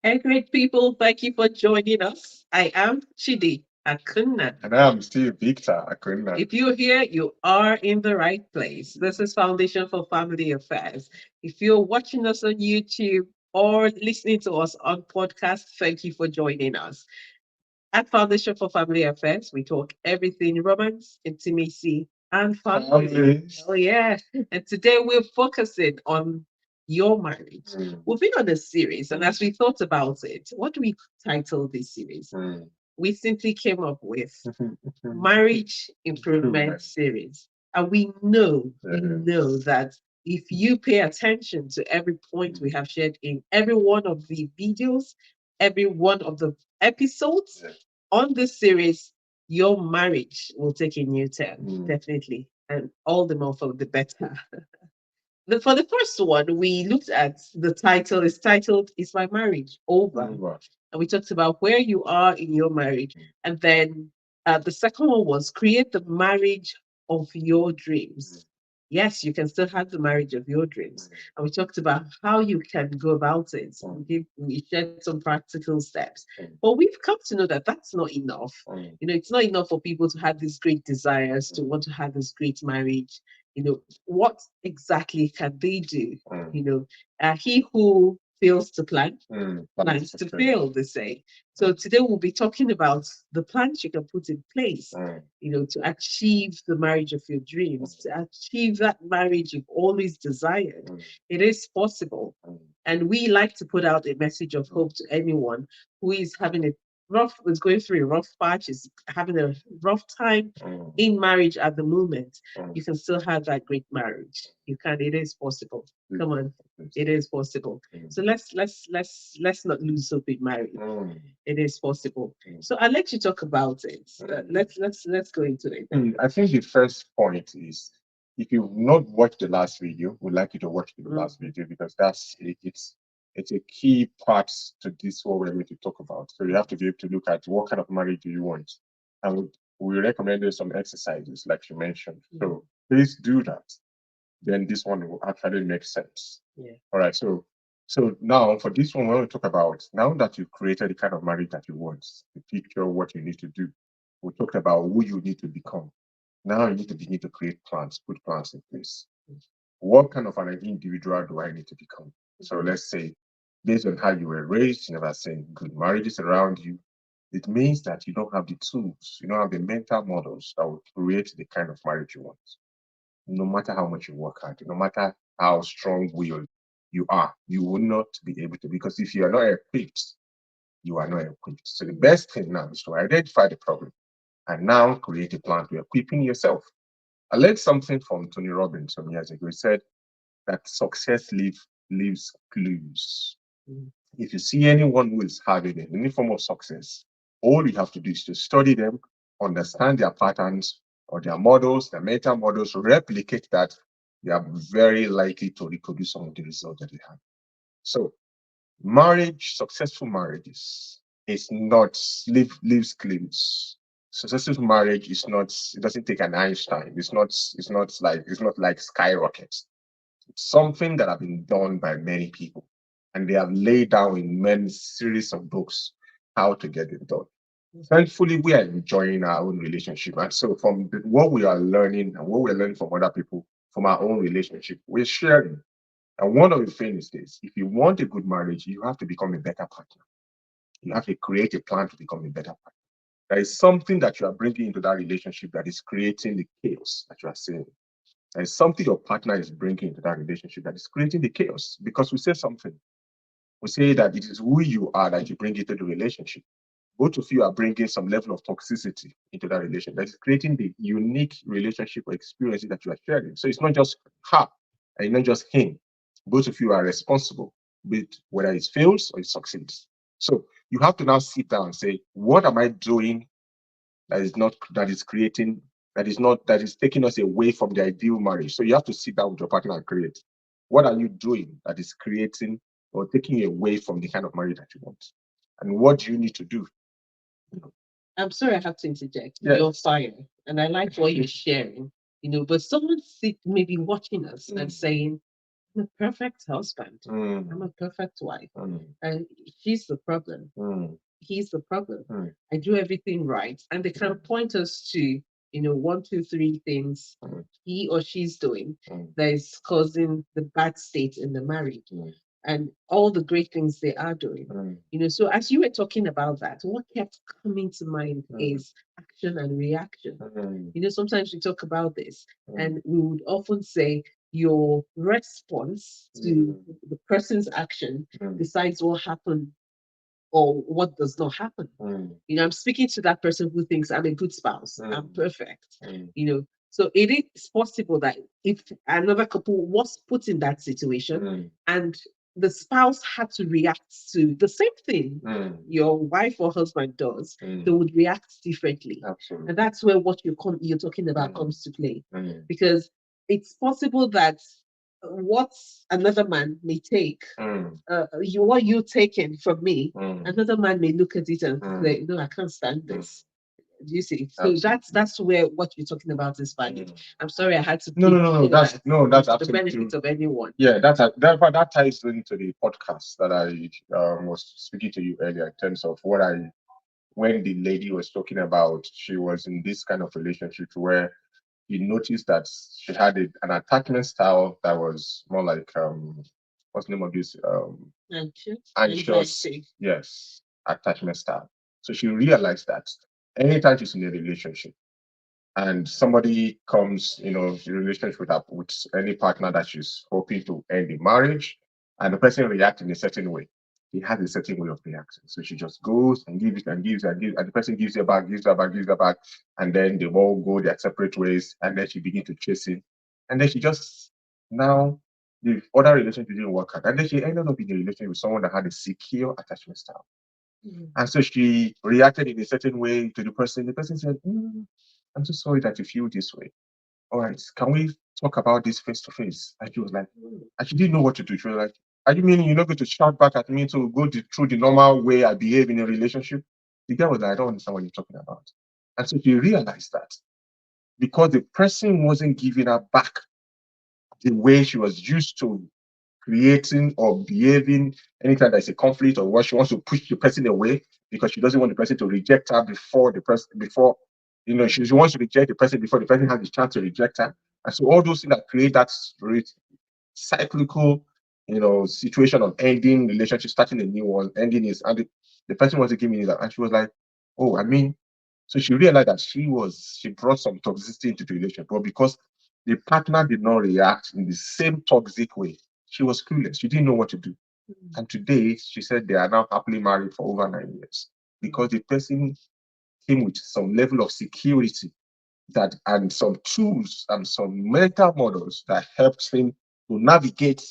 Hey, great people, thank you for joining us. I am Chidi Akunna. And I'm still Victor Akunna. If you're here, you are in the right place. This is Foundation for Family Affairs. If you're watching us on YouTube or listening to us on podcast, thank you for joining us. At Foundation for Family Affairs, we talk everything romance, intimacy, and family. Families. Oh, yeah. And today we're focusing on your marriage. We've been on a series, and as we thought about it, what do we title this series? We simply came up with Marriage Improvement Series. And we know that if you pay attention to every point we have shared in every one of the videos, every one of the episodes, on this series, your marriage will take a new turn, definitely, and all the more for the better. For the first one, we looked at the title. It's titled "Is My Marriage Over?" And we talked about where you are in your marriage, and then the second one was create the marriage of your dreams. Yes, you can still have the marriage of your dreams. And we talked about how you can go about it. We shared some practical steps. But we've come to know that that's not enough. It's not enough for people to have these great desires, to want to have this great marriage. What exactly can they do? He who fails to plan plans to fail, they say. So today we'll be talking about the plans you can put in place, to achieve the marriage of your dreams, to achieve that marriage you've always desired. It is possible. And we like to put out a message of hope to anyone who is having a is going through a rough patch, is having a rough time in marriage at the moment. You can still have that great marriage. You can, it is possible. Come on, it is possible. So let's not lose hope in marriage. It is possible. So I'll let you talk about it. Let's go into it. I think the first point is if you've not watched the last video, we'd like you to watch the last video because it's a key part to this what we're going to talk about. So you have to be able to look at what kind of marriage do you want. And we recommended some exercises like you mentioned. So please do that. Then this one will actually make sense. Yeah. All right. So now for this one, we want to talk about now that you've created the kind of marriage that you want, the picture, what you need to do. We talked about who you need to become. Now you need to begin to create plans, put plans in place. What kind of an individual do I need to become? So let's say, based on how you were raised, you never seen good marriages around you. It means that you don't have the tools, you don't have the mental models that will create the kind of marriage you want. No matter how much you work hard, no matter how strong willed you are, you will not be able to, because if you are not equipped, you are not equipped. So the best thing now is to identify the problem and now create a plan to equipping yourself. I learned something from Tony Robbins some years ago. He said that success leaves clues. If you see anyone who is having any form of success, all you have to do is to study them, understand their patterns or their models, their meta models, replicate that. You are very likely to reproduce some of the results that they have. So, marriage, successful marriages, is not leaves clues. Successful marriage is not. It doesn't take an Einstein. It's not like skyrockets. It's something that have been done by many people, and they have laid down in many series of books how to get it done. Thankfully, we are enjoying our own relationship, and so from what we are learning and what we're learning from other people, from our own relationship, we're sharing. And one of the things is this: if you want a good marriage, you have to become a better partner. You have to create a plan to become a better partner. There is something that you are bringing into that relationship that is creating the chaos that you are seeing. There is something your partner is bringing into that relationship that is creating the chaos because we say something. We say that it is who you are that you bring into the relationship. Both of you are bringing some level of toxicity into that relationship that is creating the unique relationship or experiences that you are sharing. So it's not just her and not just him. Both of you are responsible, whether it fails or it succeeds. So you have to now sit down and say, what am I doing that is creating that is taking us away from the ideal marriage. So you have to sit down with your partner and create. What are you doing that is creating or taking you away from the kind of marriage that you want? And what do you need to do? I'm sorry I have to interject. Yeah. You're fire. And I like what you're sharing, but someone maybe watching us and saying, I'm a perfect husband. I'm a perfect wife. And she's the problem. He's the problem. I do everything right. And they can point us to, one, two, three things he or she's doing that is causing the bad state in the marriage and all the great things they are doing. So as you were talking about that, what kept coming to mind is action and reaction. Sometimes we talk about this and we would often say your response to the person's action decides what happened or what does not happen. I'm speaking to that person who thinks I'm a good spouse, I'm perfect. So it is possible that if another couple was put in that situation and the spouse had to react to the same thing your wife or husband does, they would react differently. Absolutely. And that's where what you're talking about comes to play. Because it's possible that what another man may take, what you taken from me, another man may look at it and say, "No, I can't stand this." Do you see? So Absolutely. that's where what you're talking about is valid. I'm sorry I had to No. That's that's the absolutely benefit of anyone. Yeah, that ties into the podcast that I was speaking to you earlier in terms of when the lady was talking about she was in this kind of relationship where you noticed that she had an attachment style that was more like what's the name of this anxious, Anxiety. yes, attachment style. So she realized that anytime she's in a relationship and somebody comes, in relationship with any partner that she's hoping to end the marriage, and the person reacts in a certain way, he has a certain way of reacting. So she just goes and gives and gives and gives, and the person gives her back, gives her back, gives her back, and then they all go their separate ways, and then she begins to chase him, and then she just now the other relationship didn't work out, and then she ended up in a relationship with someone that had a secure attachment style. And so she reacted in a certain way to the person. The person said, I'm so sorry that you feel this way. All right, can we talk about this face to face? And she was like, and she didn't know what to do. She was like, are you meaning you're not going to shout back at me to go through the normal way I behave in a relationship? The guy was like, I don't understand what you're talking about. And so she realized that because the person wasn't giving her back the way she was used to creating or behaving anytime there's a conflict or what she wants to push the person away because she doesn't want the person to reject her before she wants to reject the person before the person has the chance to reject her. And so all those things that create that cyclical situation of ending relationship, starting a new one, ending is and the person wasn't giving it that. And she was like, oh, I mean, so she realized that she brought some toxicity into the relationship, but because the partner did not react in the same toxic way, she was clueless. She didn't know what to do. And today, she said they are now happily married for over 9 years because the person came with some level of security that and some tools and some mental models that helped him to navigate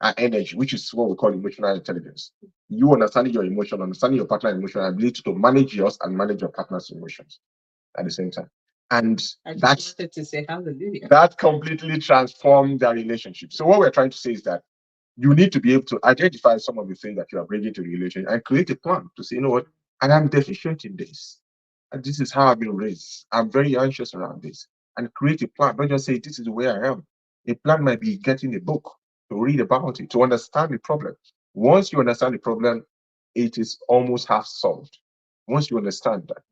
our energy, which is what we call emotional intelligence. You understanding your emotion, understanding your partner's emotion, and ability to manage yours and manage your partner's emotions at the same time. And I just that's wanted to say hallelujah. that completely transformed their relationship. So what we're trying to say is that you need to be able to identify some of the things that you are bringing to the relationship and create a plan to say, you know what, and I'm deficient in this. And this is how I've been raised. I'm very anxious around this. And create a plan. Don't just say, this is where I am. A plan might be getting a book to read about it, to understand the problem. Once you understand the problem, it is almost half solved. Once you understand that,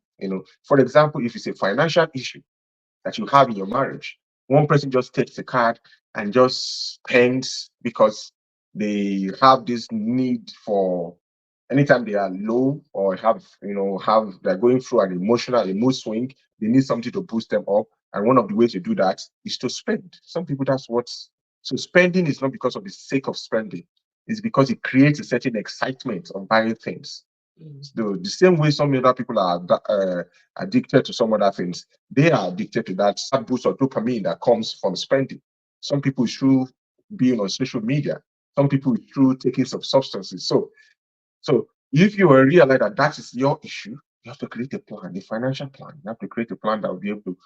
for example, if it's a financial issue that you have in your marriage, one person just takes a card and just spends because they have this need for anytime they are low or they're going through an emotional a mood swing, they need something to boost them up. And one of the ways to do that is to spend. Some people that's what so spending is not because of the sake of spending, it's because it creates a certain excitement of buying things. The same way some other people are addicted to some other things, they are addicted to that boost of dopamine that comes from spending. Some people through being on social media, some people through taking some substances. So if you realize that that is your issue, you have to create a plan, a financial plan. You have to create a plan that will be able to,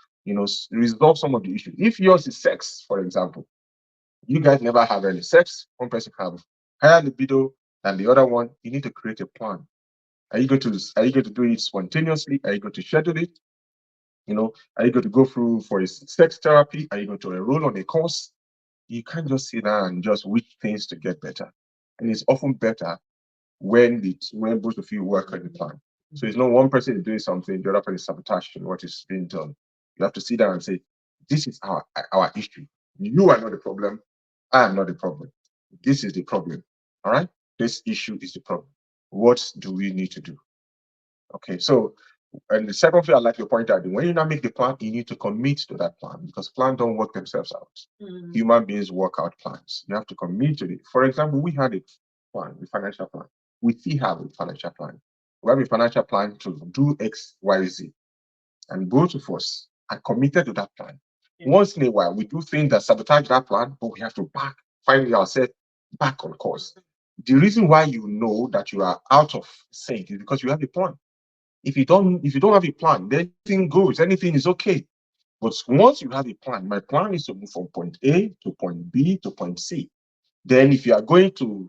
resolve some of the issues. If yours is sex, for example, you guys never have any sex, one person have higher libido than the other one, you need to create a plan. Are you going to do it spontaneously? Are you going to schedule it? Are you going to go through for a sex therapy? Are you going to enroll on a course? you can't just sit down and just wish things to get better. And it's often better when both of you work on the plan. So it's not one person is doing something, the other person is sabotaging what is being done. You have to sit down and say, this is our issue. You are not the problem. I am not the problem. This is the problem. All right? This issue is the problem. What do we need to do? Okay, so and the second thing I like to point out, when you now make the plan, you need to commit to that plan because plans don't work themselves out. Human beings work out plans. You have to commit to it. For example, we had a plan, a financial plan. We still have a financial plan. We have a financial plan to do X, Y, Z. And both of us are committed to that plan. Once in a while, we do things that sabotage that plan, but we have to find ourselves back on course. The reason why you know that you are out of sync is because you have a plan. If you don't have a plan, then anything goes, anything is okay. But once you have a plan, my plan is to move from point A to point B to point C. Then if you are going to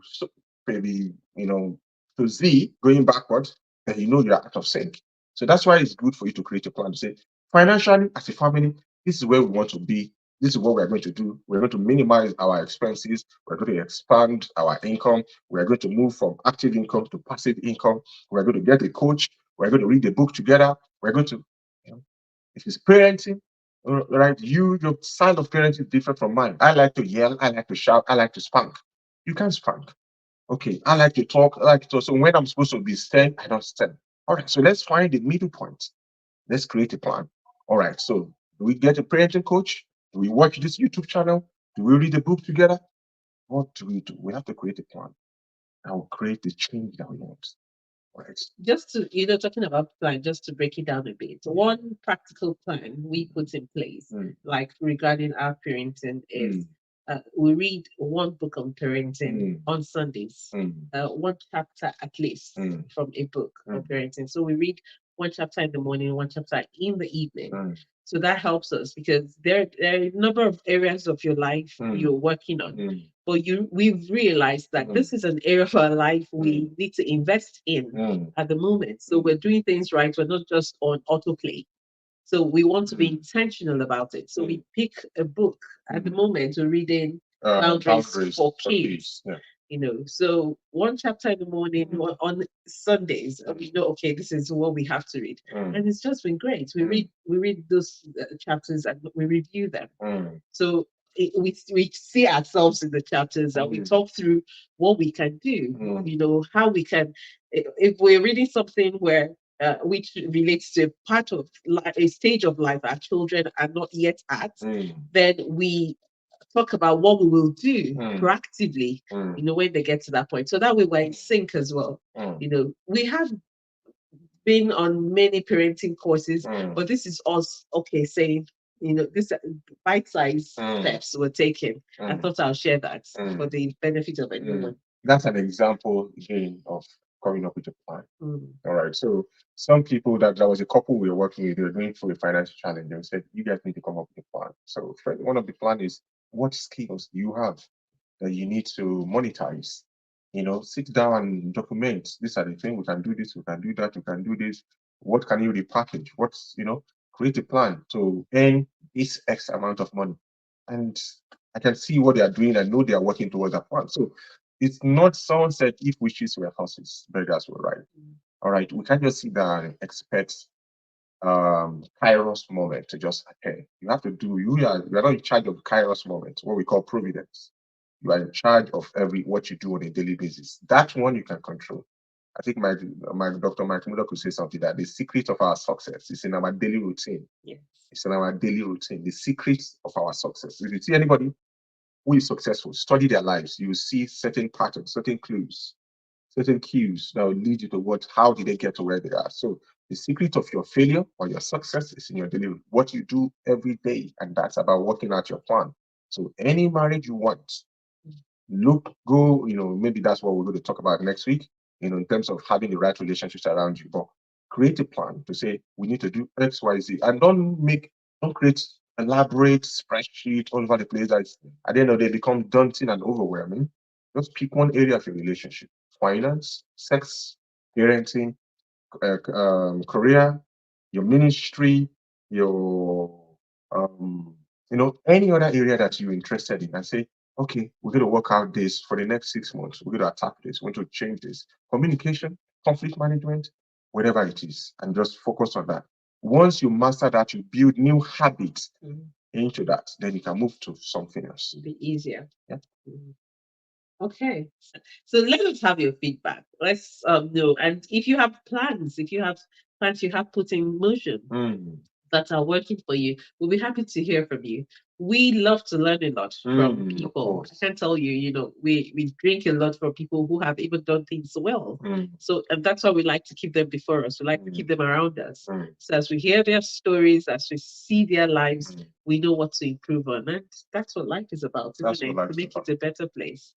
maybe to Z, going backwards, then you know you're out of sync. So that's why it's good for you to create a plan to say, financially, as a family, this is where we want to be. This is what we're going to do. We're going to minimize our expenses. We're going to expand our income. We're going to move from active income to passive income. We're going to get a coach. We're going to read a book together. We're going to, if it's parenting, right? Your style of parenting is different from mine. I like to yell. I like to shout. I like to spank. You can't spank. Okay, I like to talk. I like to talk. So when I'm supposed to be stern, I don't stand. All right, so let's find the middle point. Let's create a plan. All right, so do we get a parenting coach? Do we watch this YouTube channel? Do we read a book together? What do we do? We have to create a plan and we'll create the change that we want. Right. Just to, talking about plan, just to break it down a bit, one practical plan we put in place, like regarding our parenting, is we read one book on parenting on Sundays, one chapter at least from a book on parenting. So we read one chapter in the morning, one chapter in the evening. So that helps us because there are a number of areas of your life you're working on. But we've realized that this is an area of our life we need to invest in at the moment. So we're doing things right. We're not just on autoplay. So we want to be intentional about it. So we pick a book at the moment. We're reading Boundaries for Kids. Yeah. So one chapter in the morning, on Sundays, we know, okay, this is what we have to read, and it's just been great. We read those chapters and we review them. So we see ourselves in the chapters and we talk through what we can do. How we can, if we're reading something where which relates to a part of a stage of life our children are not yet at, then we talk about what we will do proactively, when they get to that point. So that way we're in sync as well. We have been on many parenting courses, but this is us, okay, saying, this bite-sized steps were taken. I thought I'll share that for the benefit of everyone. That's an example again of coming up with a plan. All right. So some people there was a couple we were working with, they were going through a financial challenge and said, you guys need to come up with a plan. So one of the plan is, what skills do you have that you need to monetize? Sit down and document. These are the things we can do. This, we can do that. We can do this. What can you repackage? Create a plan to earn this X amount of money, and I can see what they are doing. I know they are working towards that plan. So it's not someone said if wishes were horses, beggars were right. All right, we can't just sit down and expect Kairos moment to just appear. You have to do. You are not in charge of Kairos moment, what we call providence. You are in charge of what you do on a daily basis. That one you can control. I think my Dr. Mike Muller could say something that the secret of our success is in our daily routine. Yes. It's in our daily routine. The secret of our success. If you see anybody who is successful, study their lives, you will see certain patterns, certain clues, certain cues that will lead you to how did they get to where they are. So the secret of your failure or your success is in your daily, what you do every day, and that's about working out your plan. So any marriage you want, maybe that's what we're going to talk about next week, in terms of having the right relationships around you. But create a plan to say, we need to do X, Y, Z, and don't create elaborate spreadsheet all over the place that at the end of the day become daunting and overwhelming. Just pick one area of your relationship: finance, sex, parenting, career, your ministry, your any other area that you're interested in, and say, okay, we're going to work out this for the next 6 months. We're going to attack this. We're going to change this. Communication, conflict management, whatever it is, and just focus on that. Once you master that, you build new habits into that, then you can move to something else. It'll be easier. Yeah. Okay. So let us have your feedback. Let's know. And if you have plans, you have put in motion that are working for you, we'll be happy to hear from you. We love to learn a lot from people. I can tell you, we drink a lot from people who have even done things well. So, and that's why we like to keep them before us. We like to keep them around us. So as we hear their stories, as we see their lives, we know what to improve on. And that's what life is about, isn't it? To make it a better place.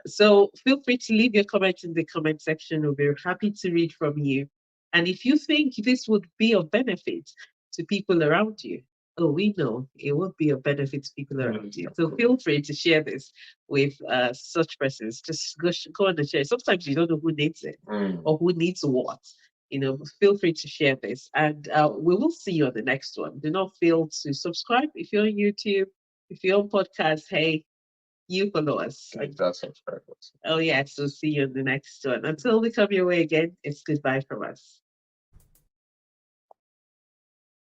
So feel free to leave your comments in the comment section. We'll be happy to read from you. And if you think this would be of benefit to people around you, oh, we know it would be of benefit to people around you. So feel free to share this with such persons. Just go on and share. Sometimes you don't know who needs it or who needs what. Feel free to share this. And we will see you on the next one. Do not fail to subscribe if you're on YouTube, if you're on podcast. Hey, you follow us. Like that subscribers. Oh, yes. So see you in the next one. Until we come your way again, it's goodbye from us.